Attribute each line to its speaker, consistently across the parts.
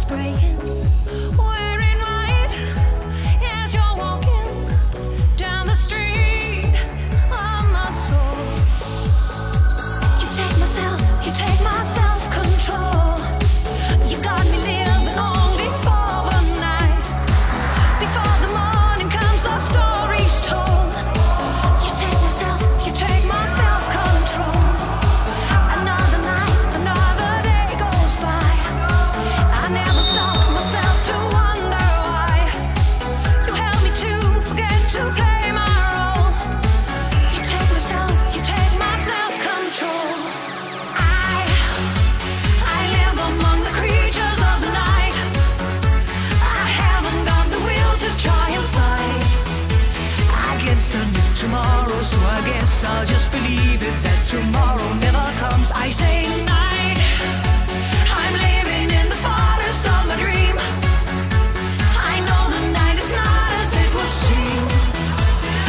Speaker 1: breaking, wearing white as you're walking down the street of my soul. You take my self-control. You got me living only for the night. Before the morning comes, our story's told. You take my self-control. Another night, another day goes by. I never stop myself to wonder why. You help me to forget to play my role. You take my self-control. I live among the creatures of the night. I haven't got the will to try and fight against a new tomorrow, so I guess I'll just believe it that tomorrow never comes. I say night. I'm living in the forest of my dream. I know the night is not as it would seem.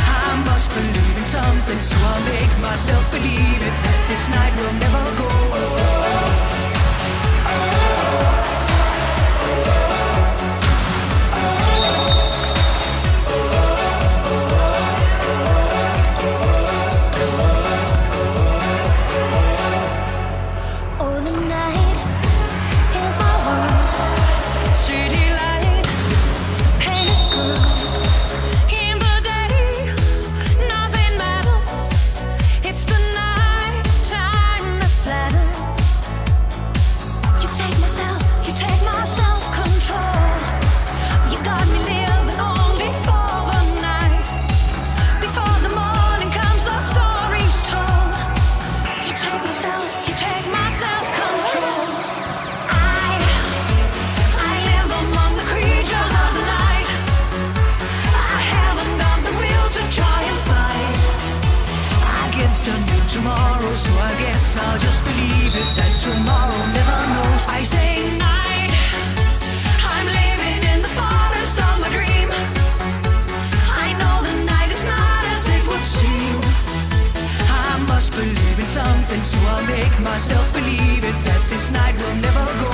Speaker 1: I must believe in something, so I'll make myself believe it that this night will never go. Oh, the night is my world. City light, painted girls. In the day, nothing matters. It's the night time that flatters. You take my self-control. You got me living only for the night. Before the morning comes, our story's told. You take my self-control. I live among the creatures of the night. I haven't got the will to try and fight against a new tomorrow, so I guess I'll just believe it that tomorrow never knows. I say night. I'm living in the forest of my dream. I know the night is not as it would seem. I must believe in something, so I'll make myself believe it that this night will never go.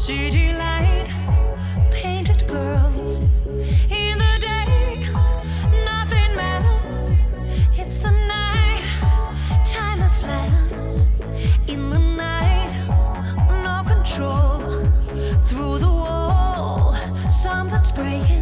Speaker 1: city light, painted girls. In the day, nothing matters. It's the night, time that flatters. In the night, no control. Through the wall, something's breaking.